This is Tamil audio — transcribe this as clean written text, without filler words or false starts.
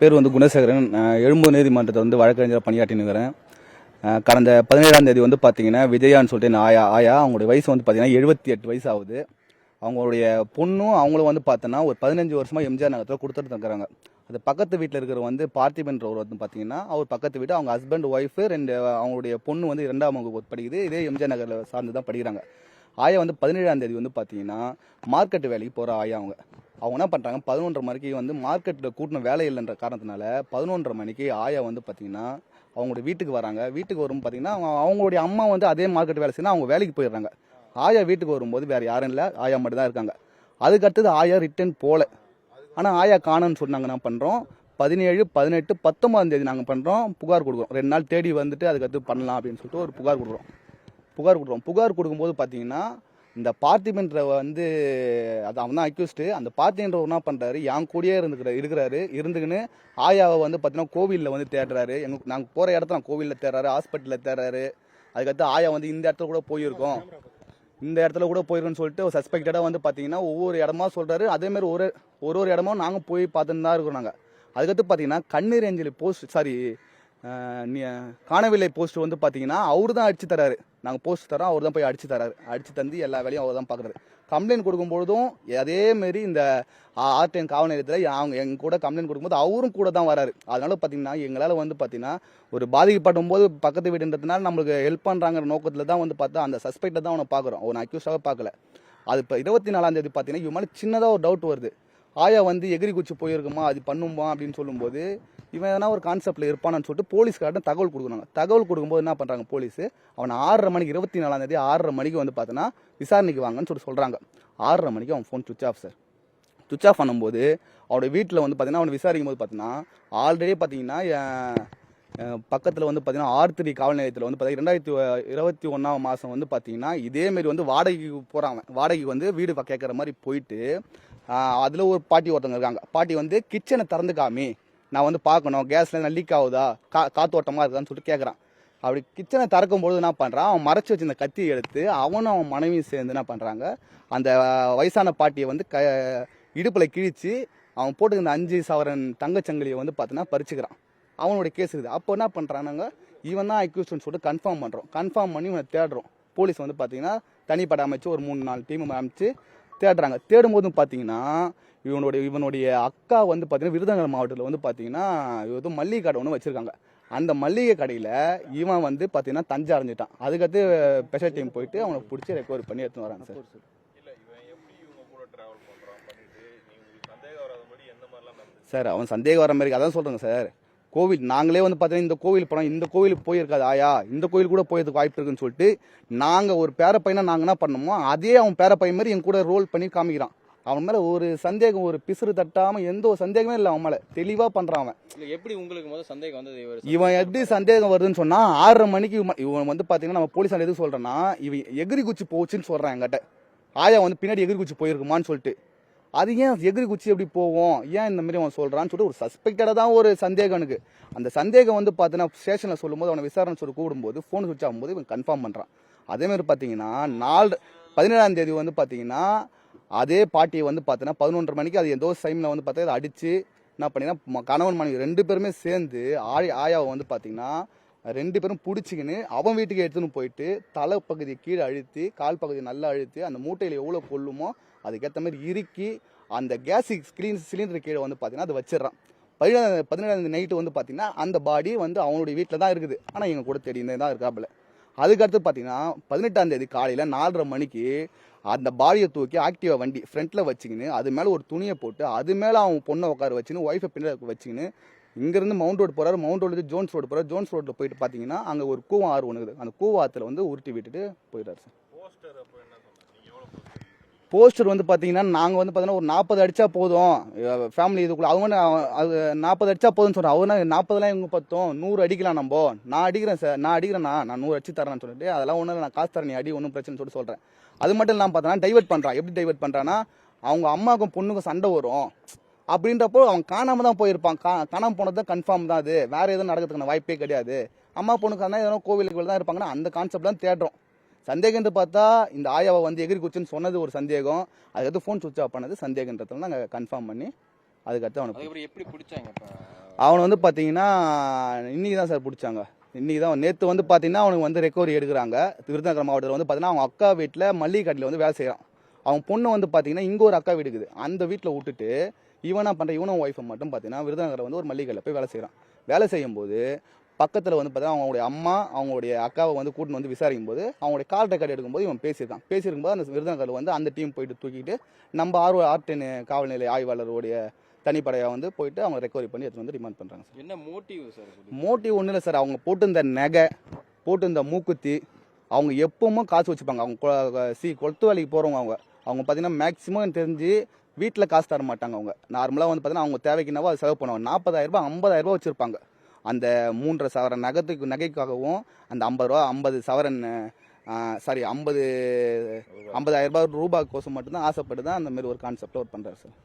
பேர் வந்து குணசேகரன். எழும்பூர் நீதிமன்றத்தை வந்து வழக்கறிஞர் பணியாற்றினுக்கிறேன். கடந்த 17ஆம் தேதி வந்து பார்த்தீங்கன்னா விஜயான்னு சொல்லிட்டு ஆயா அவங்களுடைய வயசு வந்து பார்த்தீங்கன்னா 78 வயசு ஆகுது. அவங்களுடைய பொண்ணும் அவங்களும் வந்து பார்த்தோன்னா ஒரு 15 வருஷமாக எம்ஜிஆர் நகரத்தில் கொடுத்துட்டு இருக்கிறாங்க. அது பக்கத்து வீட்டில் இருக்கிற வந்து பார்த்திபன்றவர் வந்து பார்த்தீங்கன்னா அவர் பக்கத்து வீட்டு அவங்க ஹஸ்பண்ட் ஒய்ஃபு அவங்களுடைய பொண்ணு வந்து 2ஆம் வகுப்பு படிக்குது. இதே எம்ஜிஆர் நகரில் சார்ந்து தான் படிக்கிறாங்க. ஆயா வந்து 17ஆம் தேதி வந்து பார்த்தீங்கன்னா மார்க்கெட்டு வேலைக்கு போகிற ஆயா அவங்க என்ன பண்ணுறாங்க, 11:30 மணிக்கு வந்து மார்க்கெட்டில் கூட்டின வேலை இல்லைன்ற காரணத்தினால 11:30 மணிக்கு ஆயா வந்து பார்த்தீங்கன்னா அவங்களுடைய வீட்டுக்கு வராங்க. வீட்டுக்கு வரும் பார்த்தீங்கன்னா அவங்களுடைய அம்மா வந்து அதே மார்க்கெட் வேலை செய்யணும், அவங்க வேலைக்கு போயிடுறாங்க. ஆயா வீட்டுக்கு வரும்போது வேறு யாரும் இல்லை, ஆயா மட்டும் தான் இருக்காங்க. அதுக்கடுத்தது ஆயா ரிட்டர்ன் போகல. ஆனால் ஆயா காணுன்னு சொல்லி நாங்கள் என்ன பண்ணுறோம், 17, 18, 19ஆம் தேதி நாங்கள் பண்ணுறோம், புகார் கொடுக்குறோம். 2 நாள் தேடி வந்துட்டு அதுக்கடுத்து பண்ணலாம் அப்படின்னு சொல்லிட்டு ஒரு புகார் கொடுக்குறோம். புகார் கொடுக்கும்போது பார்த்தீங்கன்னா இந்த பார்த்திபன்ற வந்து அது அவன் தான் அக்யூஸ்டு. அந்த பார்த்திபன்ற என்ன பண்ணுறாரு, என் கூடயே இருந்துக்கின்னு ஆயாவை வந்து பார்த்தீங்கன்னா கோவிலில் வந்து தேடுறாரு. நாங்கள் போகிற இடத்துல கோவிலில் தேடுறாரு, ஹாஸ்பிட்டலில் தேடுறாரு. அதுக்கடுத்து ஆயா வந்து இந்த இடத்துல கூட போயிருக்குன்னு சொல்லிட்டு சஸ்பெக்டடாக வந்து பார்த்தீங்கன்னா ஒவ்வொரு இடமா சொல்கிறாரு. அதேமாதிரி ஒரு இடமா நாங்கள் போய் பார்த்துன்னு தான் இருக்கிறோம். நாங்கள் அதுக்கடுத்து பார்த்தீங்கன்னா கண்ணீர் அஞ்சலி காணவில்லை போஸ்ட் வந்து பார்த்தீங்கன்னா அவரு தான் அடிச்சு தராரு. நாங்கள் போஸ்ட் தரோம், அவர் தான் போய் அடிச்சு தந்து எல்லா வேலையும் அவர் தான் பார்க்குறாரு. கம்ப்ளைண்ட் கொடுக்கும்பொழுதும் அதேமாரி இந்த ஆர்டிஎன் காவல் நிலையத்தில் அவங்க எங்கள் கூட கம்ப்ளைண்ட் கொடுக்கும்போது அவரும் கூட தான் வராரு. அதனால பார்த்தீங்கன்னா எங்களால் வந்து பார்த்தீங்கன்னா ஒரு பாதிக்கப்படும் போது பக்கத்து வீடுன்றதுனால நம்மளுக்கு ஹெல்ப் பண்ணுறாங்கிற நோக்கத்தில் தான் வந்து பார்த்தா அந்த சஸ்பெக்டை தான் அவனை பார்க்குறோம், அவனை அக்யூஸ்டாக பார்க்கல. அது இப்போ 24ஆம் தேதி பார்த்தீங்கன்னா இவன் மேலே சின்னதாக ஒரு டவுட் வருது. ஆயா வந்து எகிரி குச்சி போயிருக்குமா, அது பண்ணுமா அப்படின்னு சொல்லும்போது இவன் எதனா ஒரு கான்செப்டில் இருப்பான்னு சொல்லிட்டு போலீஸ்கார்ட்ட தகவல் கொடுக்குறாங்க. தகவல் கொடுக்கும்போது என்ன பண்ணுறாங்க, போலீஸு அவனை 6:30 மணிக்கு 24ஆம் தேதி 6:30 மணிக்கு வந்து பார்த்தோன்னா விசாரணைக்கு வாங்கன்னு சொல்கிறாங்க. 6:30 மணிக்கு அவன் ஃபோன் சுவிச் ஆஃப் பண்ணும்போது அவனோட வீட்டில் வந்து பார்த்தீங்கன்னா அவனை விசாரிக்கும் போது பார்த்தீங்கன்னா ஆல்ரெடி பார்த்தீங்கன்னா பக்கத்தில் வந்து பார்த்தீங்கன்னா R3 காவல் நிலையத்தில் வந்து பார்த்தீங்கன்னா 2021ஆம் மாதம் வந்து பார்த்தீங்கன்னா இதேமாரி வந்து வாடகைக்கு போகிறாங்க. வாடகைக்கு வந்து வீடு கேட்குற மாதிரி போயிட்டு அதில் ஒரு பாட்டி ஒருத்தவங்க இருக்காங்க. பாட்டி வந்து கிச்சனை திறந்து காமி, நான் வந்து பார்க்கணும், கேஸ்ல லீக் ஆகுதா, காத்தோட்டமாக இருக்குதான்னு சொல்லிட்டு கேட்குறான். அப்படி கிச்சனை திறக்கும்பொழுது என்ன பண்ணுறான், அவன் மறைச்சி வச்சு இந்த கத்தியை எடுத்து அவனும் அவன் மனைவியும் சேர்ந்து என்ன பண்ணுறாங்க, அந்த வயசான பாட்டியை வந்து இடுப்பில் கிழிச்சு அவன் போட்டுக்கிற 5 சவரன் தங்கச்சங்கிலியை வந்து பார்த்தீங்கன்னா பறிச்சுக்கிறான். அவனுடைய கேஸ் இருக்குது. அப்போ என்ன பண்ணுறானாங்க, இவன் தான் அக்யூஸ்ட்னு சொல்லிட்டு கன்ஃபார்ம் பண்ணி இவனை தேடுறோம். போலீஸ் வந்து பார்த்தீங்கன்னா தனிப்படை அமைச்சு ஒரு 3-4 டீம் அமைச்சு தேடுறாங்க. தேடும்போதும் பார்த்தீங்கன்னா இவனுடைய அக்கா வந்து பார்த்தீங்கன்னா விருதுநகர் மாவட்டத்தில் வந்து பார்த்தீங்கன்னா இது மல்லிகை கடை ஒன்று வச்சுருக்காங்க. அந்த மல்லிகை கடையில் இவன் வந்து பார்த்தீங்கன்னா தஞ்சை அடைஞ்சிட்டான். அதுக்கடுத்து ஸ்பெஷல் டீம் போயிட்டு அவனை பிடிச்சி ரெக்கவரி பண்ணி எடுத்துன்னு வராங்க சார். சார் அவன் சந்தேகம் வர மாதிரி அதான் சொல்கிறேங்க சார். கோவில் நாங்களே வந்து பார்த்தீங்கன்னா இந்த கோவில் போனோம், இந்த கோவிலுக்கு போயிருக்காது ஆயா, இந்த கோவில் கூட போயதுக்கு வாய்ப்பு இருக்குன்னு சொல்லிட்டு நாங்கள் ஒரு பேரப்பையனா நாங்கள் என்ன பண்ணோமோ அதே அவன் பேரப்பையன் மாதிரி என் கூட ரோல் பண்ணி காமிக்கிறான். அவன் மேலே ஒரு சந்தேகம், ஒரு பிசுறு தட்டாமல் எந்த ஒரு சந்தேகமே இல்லை அவன் மேலே, தெளிவாக பண்ணுறான் அவன். எப்படி உங்களுக்கு முதல் சந்தேகம் வந்தது? இவன் எப்படி சந்தேகம் வருதுன்னு சொன்னால் 6:30 மணிக்கு இவன் வந்து பார்த்தீங்கன்னா நம்ம போலீஸ் எதுக்கு சொல்கிறேன்னா, இவன் எகிரி குச்சி போச்சுன்னு சொல்கிறான் என்கிட்ட. ஆயா வந்து பின்னாடி எகிரி குச்சி போயிருக்குமான்னு சொல்லிட்டு, அது ஏன் எகிரி குச்சி எப்படி போவோம், ஏன் இந்த மாதிரி அவன் சொல்கிறான்னு சொல்லிட்டு ஒரு சஸ்பெக்டடாக தான் ஒரு சந்தேகம் எனக்கு. அந்த சந்தேகம் வந்து பார்த்தீங்கன்னா ஸ்டேஷனில் சொல்லும்போது அவனை விசாரணை சொல்லி கூடும்போது ஃபோன் சுவிட்ச் ஆகும்போது இவன் கன்ஃபார்ம் பண்ணுறான். அதேமாதிரி பார்த்தீங்கன்னா 17ஆம் தேதி வந்து பார்த்தீங்கன்னா அதே பாட்டியை வந்து பார்த்தீங்கன்னா 11:30 மணிக்கு அது ஏதோ சைமில் வந்து பார்த்தா அடித்து என்ன பண்ணிங்கன்னா கணவன் மனைவி 2 பேருமே சேர்ந்து ஆயாவை வந்து பார்த்தீங்கன்னா 2 பேரும் பிடிச்சிக்கின்னு அவன் வீட்டுக்கு எடுத்துன்னு போயிட்டு தலைப்பகுதியை கீழே அழுத்தி கால் பகுதியை நல்லா அழுத்தி அந்த மூட்டையில் எவ்வளோ கொள்ளுமோ அதுக்கேற்ற மாதிரி இறுக்கி அந்த கேஸ் சிலிண்டர் கீழே வந்து பார்த்தீங்கன்னா அது வச்சிடறான். 17ஆம் நைட்டு வந்து பார்த்தீங்கன்னா அந்த பாடி வந்து அவனுடைய வீட்டில் தான் இருக்குது. ஆனால் எங்கள் கூட தெரியுது தான் இருக்காப்புல. அதுக்கடுத்து பார்த்தீங்கன்னா 18ஆம் தேதி காலையில் 4:30 மணிக்கு அந்த பாடியை தூக்கி ஆக்டிவா வண்டி ஃப்ரண்ட்டில் வச்சுக்கின்னு அது மேலே ஒரு துணியை போட்டு அது மேலே அவன் பொண்ணை உட்கார வச்சுன்னு ஒய்ஃபை பின்னாடி வச்சுக்கின்னு இங்கேருந்து மவுண்ட் ரோடு போகிறாரு. மவுண்ட் ரோடு ஜோன்ஸ் ரோடு போகிறார். ஜோன்ஸ் ரோட்டில் போயிட்டு பார்த்தீங்கன்னா அங்கே ஒரு கூவம் ஆறு ஒன்று இருக்குது. அந்த கூவாத்தில் வந்து உருட்டி விட்டுட்டு போயிட்டார் சார். போஸ்டர் வந்து பார்த்தீங்கன்னா நாங்கள் வந்து பார்த்தீங்கன்னா ஒரு 40 அடித்தா போதும் ஃபேமிலி இதுக்குள்ள அவங்க அது 40 அடித்தா போதும்னு சொல்கிறேன். அவனா 40லாம் எங்கே பார்த்தோம், 100 அடிக்கலாம் நம்ம, நான் அடிக்கிறேன் சார், நான் 100 அடிச்சு தரேன்னு சொல்லிட்டு அதெல்லாம் ஒன்றும் நான் காசு தரேன், நீ அடி ஒன்றும் பிரச்சனை சொல்லிட்டு சொல்கிறேன். அது மட்டும் இல்லாமல் பார்த்தோன்னா டைவர்ட் பண்ணுறான். எப்படி டைவர்ட் பண்ணுறான்னா, அவங்க அம்மாவுக்கும் பொண்ணுக்கும் சண்டை வரும் அப்படின்றப்போ அவன் காணாமல் தான் போயிருப்பான். காணாமல் போனது தான் கன்ஃபார்ம் தான், அது வேறு எதுவும் நடக்கிறதுக்கான வாய்ப்பே கிடையாது. அம்மா பொண்ணுக்கு ஆனால் எதனா கோவிலுக்கு தான் இருப்பாங்கன்னா அந்த கான்செப்ட் தான் தேடுறோம். சந்தேகம்னு பார்த்தா இந்த ஆயாவை வந்து எகிரி குச்சின்னு சொன்னது ஒரு சந்தேகம், அதுக்கடுத்து ஃபோன் சுவிட்ச் ஆஃப் பண்ணது சந்தேகன்றதுல நாங்கள் கன்ஃபார்ம் பண்ணி அதுக்கடுத்து அவனுக்கு அதுக்கப்புறம் எப்படி பிடிச்சாங்க இப்போ? அவனை வந்து பார்த்தீங்கன்னா இன்னைக்கு தான் சார் பிடிச்சாங்க. இன்னைக்கு தான் நேற்று வந்து பார்த்தீங்கன்னா அவனுக்கு வந்து ரெக்கவரி எடுக்கிறாங்க. விருதுநகர் மாவட்டத்தில் வந்து பார்த்தீங்கன்னா அவங்க அக்கா வீட்டில் மல்லிகை கடையில் வந்து வேலை செய்கிறான். அவன் பொண்ணு வந்து பார்த்தீங்கன்னா இங்கே ஒரு அக்கா வீடு இருக்குது. அந்த வீட்டில் விட்டுட்டு இவனா பண்ணுற இவனும் ஒய்ஃபை மட்டும் பார்த்தீங்கன்னா விருதுநகர் வந்து ஒரு மல்லிகை கடையில் போய் வேலை செய்கிறான். வேலை செய்யும்போது பக்கத்தில் வந்து பார்த்தீங்கன்னா அவங்களுடைய அம்மா அவங்களுடைய அக்காவை வந்து கூட்டின்னு வந்து விசாரிக்கும் போது அவங்களுடைய கால் ரெக்கார்டு எடுக்கும்போது இவன் பேசியிருக்கும்போது அந்த விருதுநகரில் வந்து அந்த டீம் போயிட்டு தூக்கிட்டு நம்ம R10 காவல் நிலைய ஆய்வாளருடைய தனிப்படையாக வந்து போயிட்டு அவங்க ரெக்கவரி பண்ணி எடுத்து வந்து ரிமாண்ட் பண்ணுறாங்க சார். என்ன மோட்டிவ் சார்? மோட்டிவ் ஒன்றும் இல்லை சார். அவங்க போட்டிருந்த நகை, போட்டிருந்த மூக்குத்தி, அவங்க எப்பவும் காசு வச்சுப்பாங்க. அவங்க கொளுத்து வேலைக்கு போகிறவங்க அவங்க பார்த்தீங்கன்னா மேக்ஸிமம் எனக்கு தெரிஞ்சு வீட்டில் காசு தர மாட்டாங்க. அவங்க நார்மலாக வந்து பார்த்தீங்கன்னா அவங்க தேவைக்குனாவோ அது செலவு பண்ணுவாங்க. 40,000 50,000 வச்சுருப்பாங்க. அந்த 3.5 சவரன் நகைக்காகவும் அந்த 50 ரூபா 50 சவரன் 50,000 ரூபாய் கோசம் மட்டும்தான் ஆசைப்பட்டு தான் அந்த மாதிரி ஒரு கான்செப்டில் ஒர்க் பண்ணுறாரு சார்.